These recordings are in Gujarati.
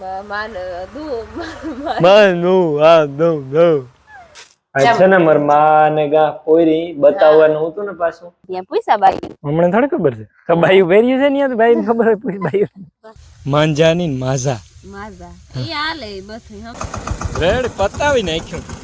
માન દુ માનુ આ દો અચ્છા ને માર માને ગા પોરી બતાવવાનું હતું ને પાછું ત્યાં પૂછા બાઈ હમણાં થોડી ખબર છે કે બાઈ વેર્યું છે ને બાઈ ને ખબર હોય પૂછ બાઈ માંજાની ને માઝા માઝા એ હાલે બધું હમ રેડ પતાવી નાખ્યું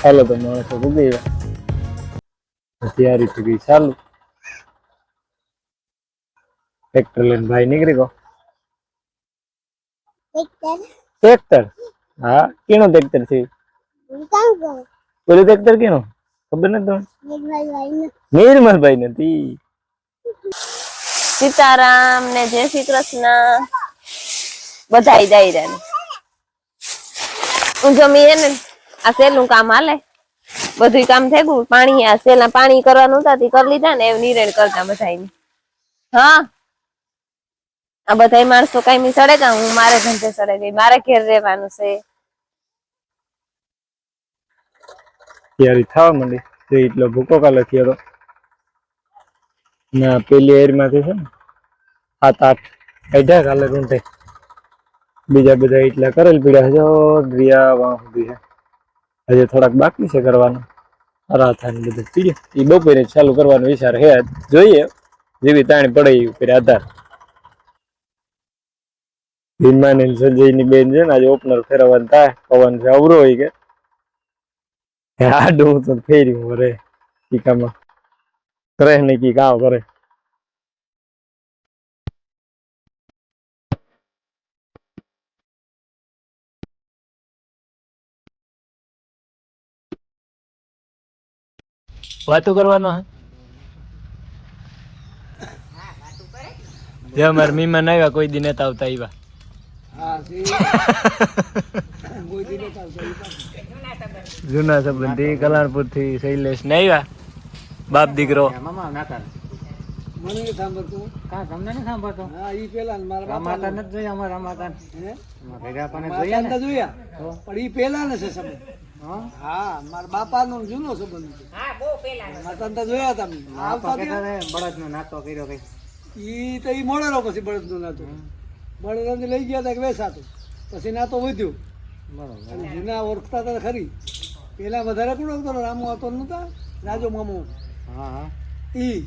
હાલો તો માણસો ઉગી ગયા તૈયારી થઈ ગઈ ચાલુ ટ્રેક્ટર લઈને ભાઈ નીકળી ગયો ટ્રેક્ટર હા કેનો ટ્રેક્ટર છે પેલું ટ્રેક્ટર કેનો ખબર નથી નિર્મલભાઈ નથી સીતારામ ને જય શ્રી કૃષ્ણ બધાઈ દાયરા હું જમી એને આ સેલનું કામ હાલે બધું કામ થઈ ગયું પાણી આ સેલના પાણી કરવાનું હતા તે કરી લીધા ને એવું નિરેણ કરતા બધાઈ હા આ બધાઈ માણસો કાયમી સડે કા હું મારે ધંધે સડે ગઈ મારે ઘેર રહેવાનું છે તૈયારી થવા માંડી તો એટલો ભૂકો કાલે થયો તો ના પેલી એર માંથી છે ને 7-8 કાઢ્યા કાલે રૂંઢે બીજા બધા એટલા કરેલ પીડ્યા જો ગયા વાં સુધી છે હજી થોડાક બાકી છે કરવાનું રાથા ને બધું પીડ્યા એ બપોરે ચાલુ કરવાનો વિચાર હે જોઈએ જેવી તાણી પડે એ ઉપર આધાર ભીમાની સંજયની બેન છે ને આજે ઓપનર ફેરવવાનું થાય પવન છે અવરો હોય કે આડું તો ફેર્યું રે ટીકામાં કરે ને કી કામ કરે વાતો કરવાનો હે માર મીમાન આવ્યા કોઈ દી નતા આવતા આવ્યા જૂના સંબંધી કલ્યાણપુર થી શૈલેષ ને આવ્યા બાપ દીકરો હા મારા બાપા નો જૂનો સંબંધ જોયા તમે બળદ નો નાતો કર્યો ઈ તો ઈ મોડેલો પછી બળદ નો નાતો બળદ લઈ ગયા હતા વેસાતો પછી નાતો વધ્યો બરોબર જૂના ઓળખતા હતા ખરી પેલા વધારે કોણ ઓળખતો રામો હતો નતા રાજો મામો હા ઈ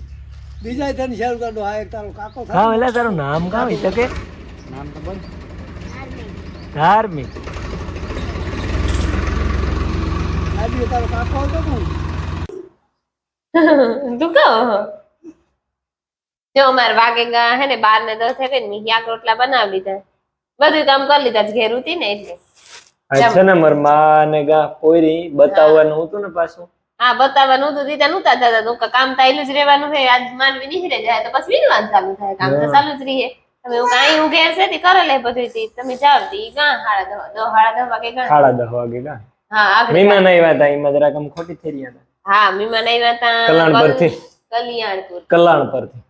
બીજા તને શેર કાઢો હા એક તારો કાકો થાય હા એટલે તારું નામ કામ છે કે નામ તો બોલ ધાર્મિક આજી તારો કાકો હતો કોણ તું કહો જો અમાર વાગેગા હે ને 12 ને 10 થઈ ગઈ ને શાક રોટલા બનાવી લીધા બધું કામ કરી લીધા ઘેર ઉતી ને એટલે અચ્છા ને માર માને ગા પોરી બતાવવાનું હતું ને પાછું હા બતાવવાનું હતું દીતા નતા દાદા તો કામ તાઈલું જ રહેવાનું છે આજ માનવી નીકળે જાય તો પછી વિનવાન ચાલુ થાય કામ તો ચાલુ જ રહે તમે હું કાઈ હું ઘેર છે તે કરે લે બધું તી તમે જાવ તી ગા 10:30 વાગે ગા 10:30 વાગે ગા હા આગળ મહેમાન આવ્યા હતા એમાં જરા કમ ખોટી થઈ રહ્યા હતા હા મહેમાન આવ્યા હતા કલ્યાણપુર થી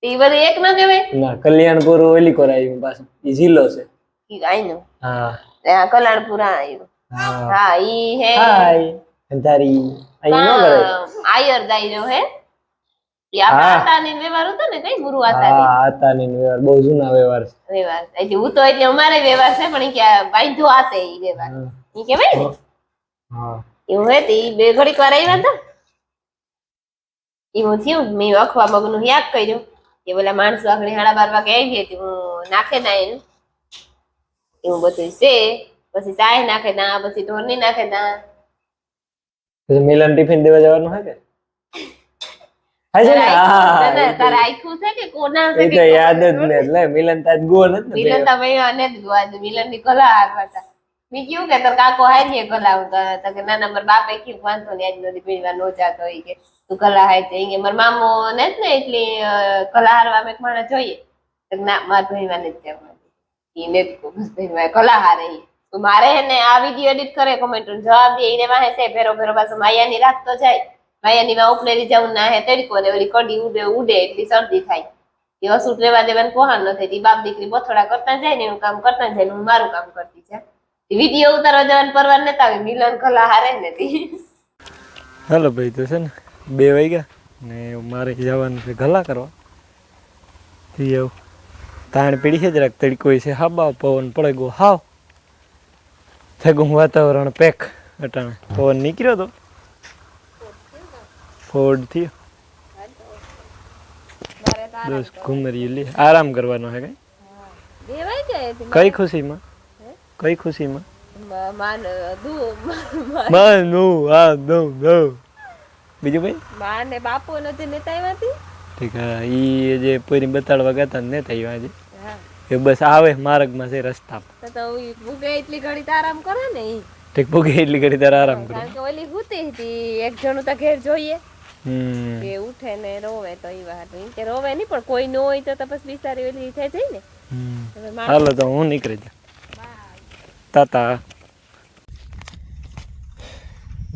ઈ બધી એક ન કહેવાય ના કલ્યાણપુર ઓલી કોર આવ્યું પાછું ઈ જિલ્લો છે ઈ આઈ નો હા ત્યાં કલ્યાણપુર આવ્યું હા ઈ હે હાય અંધારી અહીં નો કરે આયર દાયરો હે ઈ આપણા આતાની વ્યવહાર હતો ને કઈ ગુરુ આતાની હા આતાની વ્યવહાર બહુ જૂના વ્યવહાર છે વ્યવહાર એટલે હું તો એટલે અમારે વ્યવહાર છે પણ ઈ કે બાંધો આતે ઈ વ્યવહાર ઈ કહેવાય ને હા એવું હે ઈ બે ઘડીક વાર આવ્યા હતા એવું થયું મેં અખવા મગનું યાદ કર્યું કે બોલા માણસો આગળ 12:30 વાગે આવી હતી હું નાખે ના એનું એવું બધું છે પછી ચાય નાખે ના પછી ઢોરની નાખે ના મિલન ટિફિન દેવા જવાનું હે કે હા છે ને? હા, તારે આખું છે કે કોના એ તો યાદ જ ને એટલે મિલન તાજ ગો નથી ને મિલન તા ભાઈ અને જ ગોવા મિલન ની કલા હતા મેં કયું કે તાર કાકો હાઈ કલા આવતા કે ના મારા બાપે કયું વાંધો ને આજ નથી પીવા નો જાતો હોય કે તું કલા હાય છે કે મારા મામો ને જ ને એટલી કલા હારવા મેં માણસ જોઈએ ના મારા ભાઈ ને જ એને કલા હારે મારે ને આ વિડીયો એડિટ કરે કોમેન્ટ જવાબ દે એને વાહે છે ભેરો ભેરો પાછો માયા ની રાખતો જાય માયાની માં ઉપલેરી જવું ના હે તડકો ને ઓલી કડી ઉડે એટલી શરદી થાય એ વસુટ રેવા દેવાનું કોહાન નથી બાપ દીકરી બથોડા કરતા જાય ને એનું કામ કરતા જાય હું મારું કામ કરતી છે વિડીયો ઉતારવા જવાનું પરવાર નતા આવે મિલન કલા હારે નથી હાલો ભાઈ તો છે ને 2 વાગ્યા ને મારે જવાનું છે ગલા કરવા એવું તાણ પીડી છે જરાક તડકો છે હાબા પવન પડે ગયો હાવ થઈ ગયું વાતાવરણ પેક અટાણે પવન નીકળ્યો તો ફોડ થયો બસ ઘુમરી લે આરામ કરવાનો હે કઈ ખુશીમાં બીજું ભાઈ માં ને બાપુ નથી નેતા આવ્યા ઠીક હા ઈ જે પોરી બતાડવા ગયા તા નેતા આવ્યા આજે એ બસ આવે માર્ગમાં છે રસ્તા તો ભૂગે એટલી ઘડી આરામ કરે ને ઠીક ભૂગે એટલી ઘડી તારે આરામ કરે કારણ કે ઓલી હુતી હતી એક જણું તો ઘેર જોઈએ કે ઉઠે ને રોવે તો ઈ વાત કે રોવે નહીં પણ કોઈ ન હોય તો પછી બિચારી ઓલી થઈ જાય ને હાલો તો હું નીકળી જા તાતા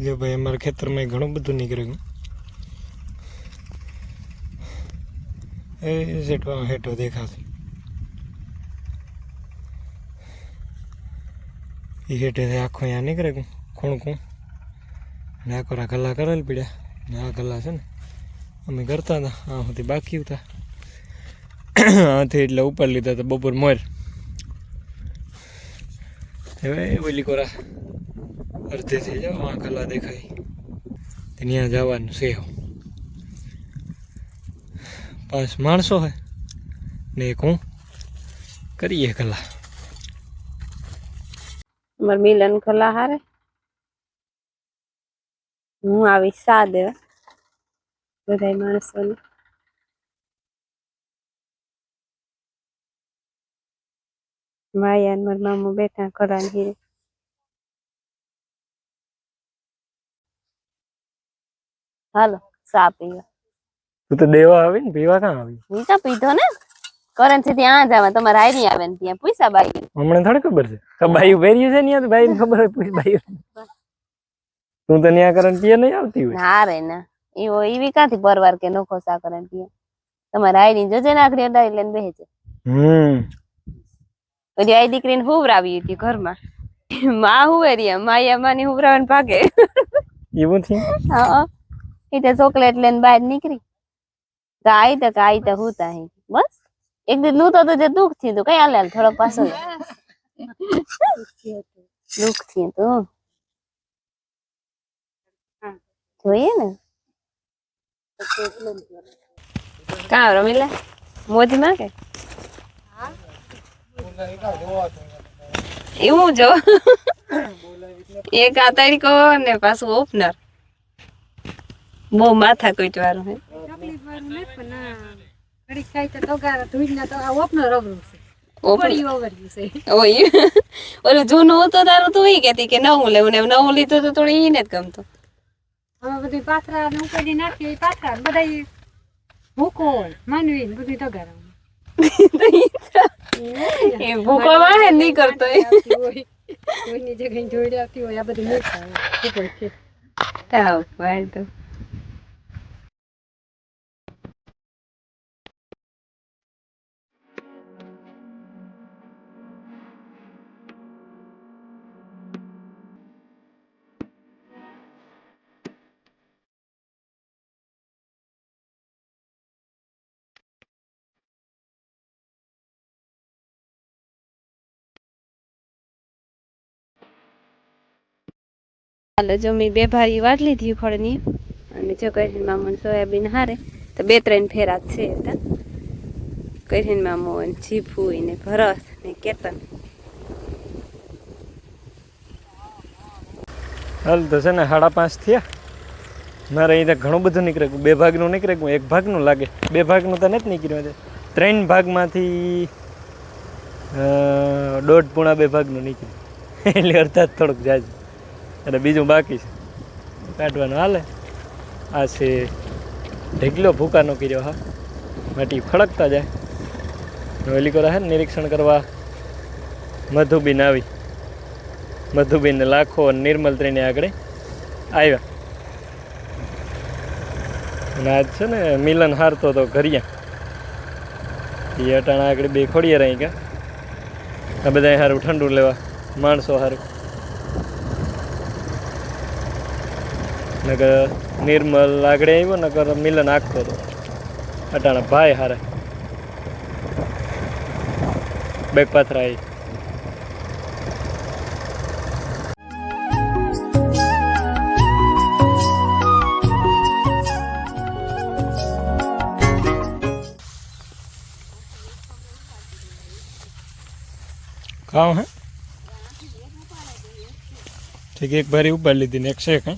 જો ભાઈ અમારા ખેતરમાં ઘણું બધું નીકળ્યું એ જેટવા હેઠો દેખાશે એ હેઠે આખો અહીંયા નીકળે ખૂણ ને આખોરા ગલ્લા કરેલ પીડ્યા ને આ ગલ્લા છે ને અમે કરતા હતા આ સુધી બાકી હતા આથી એટલે ઉપર લીધા હતા બપોર મોર હવે ઓલી કોરા અડધે થઈ જાવ આ ગલ્લા દેખાય ત્યાં જવાનું છે 5 માણસો હે ને એક હું કરીએ ગલ્લા માર મિલન કલા હારે હું આવી સા દેવા બધા માણસોને માયા મારા મામા બેઠા કરાને હીરે હાલો સા પીવા તું તો દેવા આવી ને પીવા કાં આવી હું તો પીધો ને કરન્સી ત્યાં જવા તમારે હારી આવે ને ત્યાં પૈસા બાઈ હમણાં થોડી ખબર છે કે બાયું પહેર્યું છે ને ભાઈ ખબર હોય પૂછ બાયું તું તો ત્યાં કરન પીએ નહીં આવતી હોય ના રે ના એવો એવી કાથી પરવાર કે નોખો સા કરે ત્યાં તમારે હારી જોજે નાખડી અડાઈ લઈને બેહે છે પછી આ દીકરીને હુવરાવી હતી ઘરમાં માં હુવેરિયા માયા માની હુવરાવન ભાગે એવું છે હા એ તો ચોકલેટ લઈને બહાર નીકળી આઈ તો હુતા હે બસ એક દિન નું તો જે દુઃખ થયું હતું કઈ હાલે થોડોક પાછો દુઃખ થયું હતું જોઈએ ને કાં રમીલા મોજમાં કે એવું જો એક આ તરીકો ને પાછું ઓપનર બહુ માથા કોઈટ વાળું હે ઓલું જૂનું હતું તારું તું ઈ કેતી કે નવું લેવું ને નવું લીધું તો થોડી ઈને જ ગમતું હવે બધું પાથરા ને ઉપાડી નાખીએ પાથરા બધા ભૂકો માનવી બધું તગારા એ ભૂકો વાહે નહીં કરતો કોઈની જગ્યાએ જોઈ આવતી હોય આ બધું મૂકતા તાવ વાળ તો હાલો જો મેં 2 ભારી વાટ લીધી ખડની અને જો કહીને મામો સોયાબીન હારે તો 2-3 ફેરા છે હતા કહીને મામો જીભુ ને ભરત ને કેતન હાલ તો છે ને 5:30 થયા મારે અહીં ઘણું બધું નીકળે, 2 ભાગનું નીકળે, 1 ભાગનું લાગે, 2 ભાગનું તો નથી નીકળ્યું, 3 ભાગમાંથી 1.5 પૂણા 2 ભાગનું નીકળ્યું, એટલે અર્થાત થોડુંક જાજુ, અને બીજું બાકી છે કાઢવાનું હાલે. આ છે ઢેકલો ભૂકાનો કર્યો, હા માટી ખડકતા જાય. ઓલી કરો હે નિરીક્ષણ કરવા મધુબીન આવી, મધુબીન લાખો અને નિર્મલ ત્રણે આગળ આવ્યા. અને આજ છે ને મિલન હારતો હતો ઘરિયા, એ અટાણા આગળ 2 ખોડીએ રહી ગયા. આ બધા સારું ઠંડુ લેવા માણસો સારું. નગર નિર્મલ આગળ આવ્યો, નગર મિલન આખતો હતો. અટાણા ભાઈ હારે બેક પાથરા આવી. ખાઓ હે ઠીક, 1 ભારી ઉપાડી લીધી ને 1 શેક હે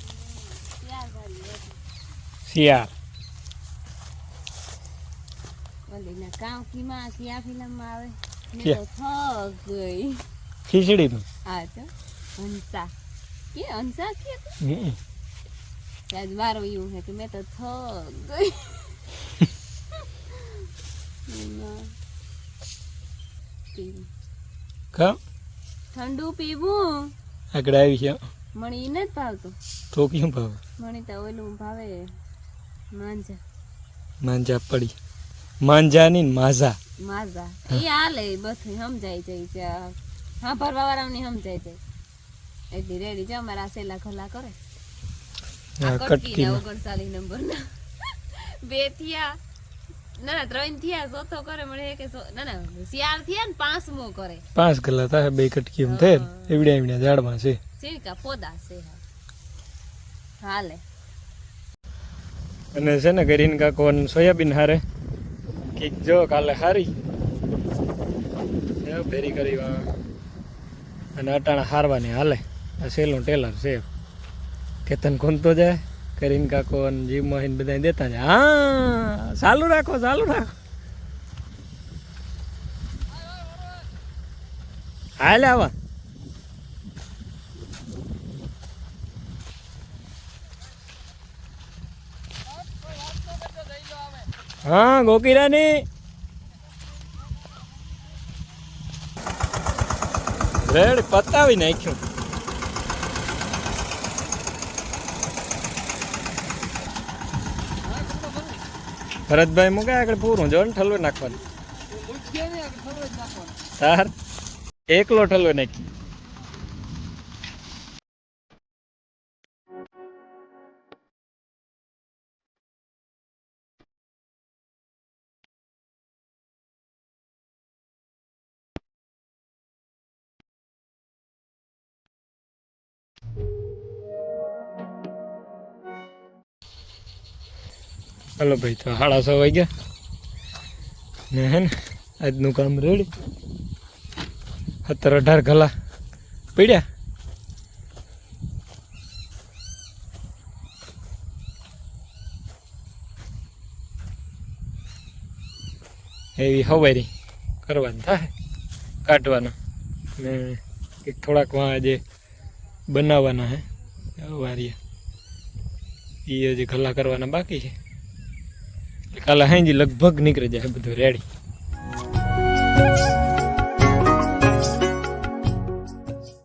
શિયાળ. ખીચડી નું મારો એવું છે કે મેં તો થક ગઈ. ઠંડુ પીવું આગળ આવી છે. મણી ઈ નથી ભાવતું. તો કેમ ભાવે? મણી તો ઓલું ભાવે માંજા. માંજા પડી, માંજાની ને માઝા માઝા એ હાલે બધું સમજાય જાય, હા ભરવા વાળાને સમજાય જાય. એટલી રેડી છે અમારા સેલા ખોલા કરે. કટકી 39 નંબરના 2 થયા, ના 3 થયા, ચોથો કરે મળે કે ના 4 થયા ને 5મો કરે. 5 ગલા થાય 2 કટકી એમ થાય. એવડ્યા એવડ્યા ઝાડમાં છે, સિરકા પોદા છે હાલે. અને છે ને કરીને કાકો સોયાબીન હારે કીક જો કાલે હારી ભેરી કરી અને અટાણા હારવાની હાલે. આ સેલું ટેલર છે, કેતન ખૂંદતો જાય, કરીને કાકો અને જીવ મોહીન બધા દેતા જાય. હા ચાલુ રાખો, ચાલુ રાખો. હાલે આવા હા ગોકીરાની રેડ પતાવી નાખ્યું. ભરતભાઈ મૂકે આગળ પૂરું જો ને ઠલવે નાખવાનું. તાર એકલો ઠલવે નાખી. હલો ભાઈ, તો 6:30 વાગ્યા ને હે ને આજનું કામ રેડી. 17-18 ગલા પડ્યા. એવી હવારી કરવાની થાય, કાઢવાના ને કંઈક થોડાક આજે બનાવવાના હે વારિયા, એ હજી ગલા કરવાના બાકી છે. કાલે હાંજી લગભગ નીકળી જાય બધું રેડી.